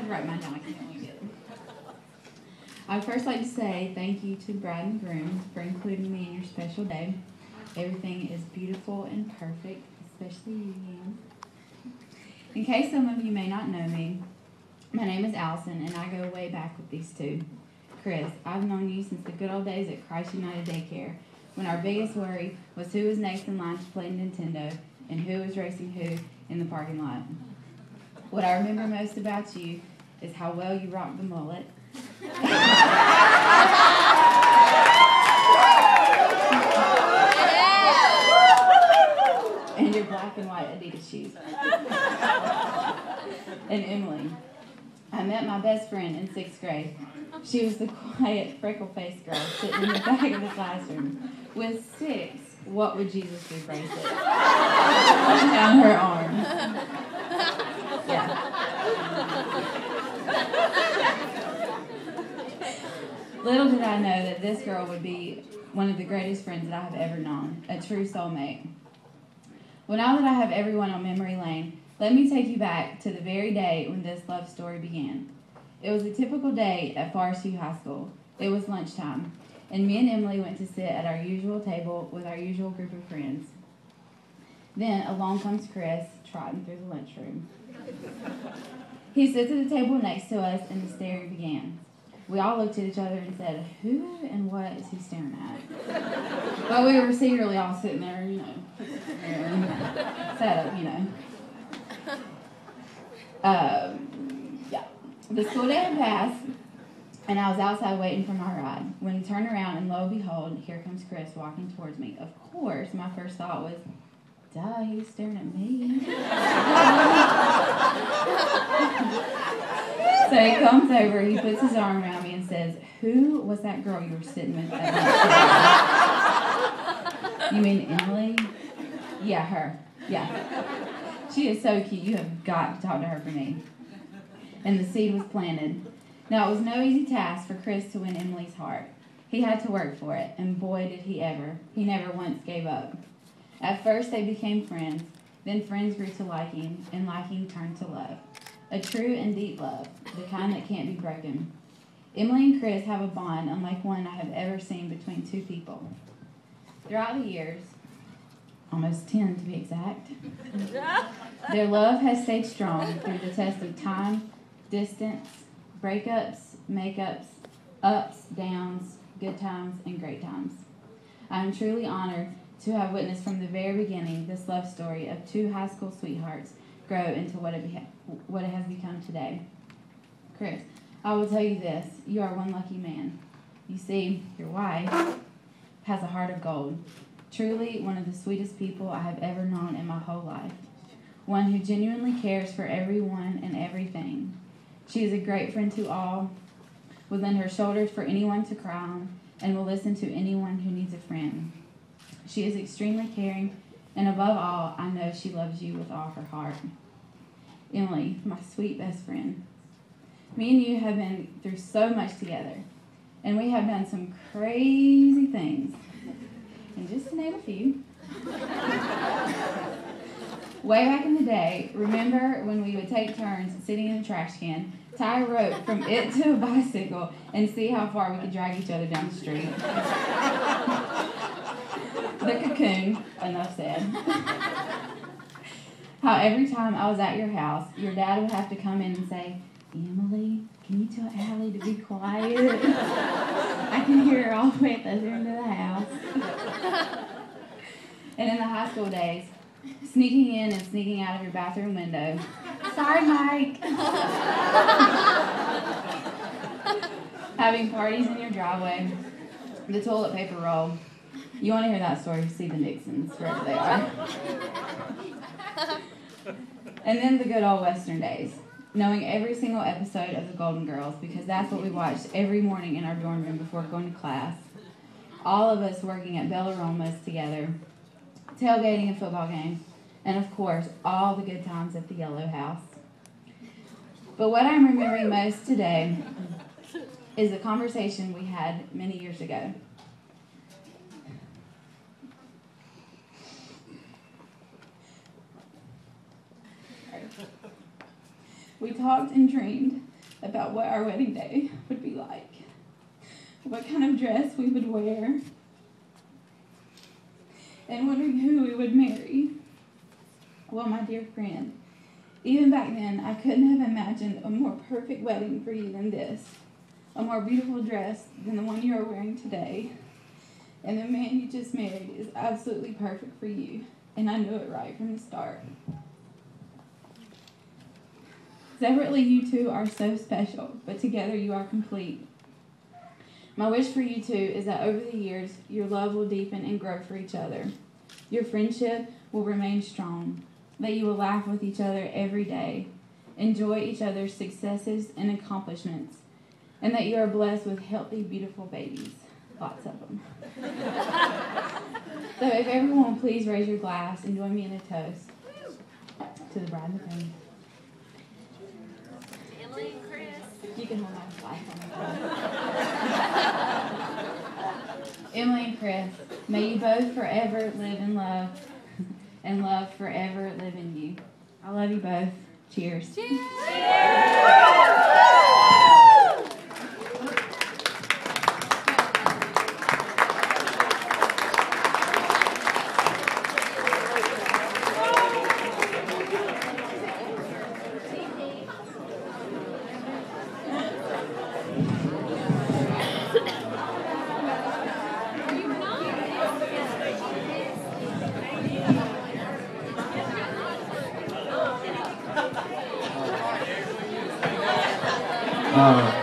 write mine down. I can't read it. I'd first like to say thank you to the bride and groom for including me in your special day. Everything is beautiful and perfect, especially you, Ian. In case some of you may not know me, my name is Allison, and I go way back with these two. Chris, I've known you since the good old days at Christ United Daycare, when our biggest worry was who was next in line to play Nintendo and who was racing who in the parking lot. What I remember most about you is how well you rock the mullet. And your black and white Adidas shoes. And Emily, I met my best friend in 6th grade. She was the quiet, freckle-faced girl sitting in the back of the classroom with 6 "What Would Jesus Do" bracelets down her arm. Yeah. Little did I know that this girl would be one of the greatest friends that I have ever known, a true soulmate. Well, now that I have everyone on memory lane, let me take you back to the very day when this love story began. It was a typical day at Forest View High School. It was lunchtime, and me and Emily went to sit at our usual table with our usual group of friends. Then along comes Chris, trotting through the lunchroom. He sits at the table next to us, and the staring began. We all looked at each other and said, who and what is he staring at? But we were secretly all sitting there, set up, Yeah. The school day had passed, and I was outside waiting for my ride. When he turned around, and lo and behold, here comes Chris walking towards me. Of course, my first thought was, duh, he was staring at me. So he comes over, he puts his arm around me and says, who was that girl you were sitting with at lunch? You mean Emily? Yeah, her. Yeah. She is so cute. You have got to talk to her for me. And the seed was planted. Now, it was no easy task for Chris to win Emily's heart. He had to work for it, and boy, did he ever. He never once gave up. At first, they became friends. Then friends grew to liking, and liking turned to love. A true and deep love, the kind that can't be broken. Emily and Chris have a bond unlike one I have ever seen between two people. Throughout the years, almost 10 to be exact, their love has stayed strong through the test of time, distance, breakups, makeups, ups, downs, good times, and great times. I am truly honored to have witnessed from the very beginning this love story of two high school sweethearts grow into what it has become today. Chris, I will tell you this, you are one lucky man. You see, your wife has a heart of gold. Truly one of the sweetest people I have ever known in my whole life. One who genuinely cares for everyone and everything. She is a great friend to all, will lend her shoulders for anyone to cry on, and will listen to anyone who needs a friend. She is extremely caring, and above all, I know she loves you with all her heart. Emily, my sweet best friend. Me and you have been through so much together, and we have done some crazy things. And just to name a few. Way back in the day, remember when we would take turns sitting in a trash can, tie a rope from it to a bicycle, and see how far we could drag each other down the street? The cocoon, enough said. How every time I was at your house, your dad would have to come in and say, Emily, can you tell Allie to be quiet? I can hear her all the way at the other end of the house. And in the high school days, sneaking in and sneaking out of your bathroom window. Sorry, Mike. Having parties in your driveway, the toilet paper roll. You want to hear that story, see the Nixons, wherever they are. And then the good old Western days, knowing every single episode of The Golden Girls, because that's what we watched every morning in our dorm room before going to class. All of us working at Bellaroma's together, tailgating a football game, and of course, all the good times at the Yellow House. But what I'm remembering most today is a conversation we had many years ago. We talked and dreamed about what our wedding day would be like, what kind of dress we would wear, and wondering who we would marry. Well, my dear friend, even back then, I couldn't have imagined a more perfect wedding for you than this, a more beautiful dress than the one you are wearing today. And the man you just married is absolutely perfect for you, and I knew it right from the start. Separately, you two are so special, but together you are complete. My wish for you two is that over the years, your love will deepen and grow for each other. Your friendship will remain strong, that you will laugh with each other every day, enjoy each other's successes and accomplishments, and that you are blessed with healthy, beautiful babies. Lots of them. So if everyone will please raise your glass and join me in a toast to the bride and the groom. Emily and Chris. You can hold my glass. Emily and Chris, may you both forever live in love, and love forever live in you. I love you both. Cheers. Cheers. Oh.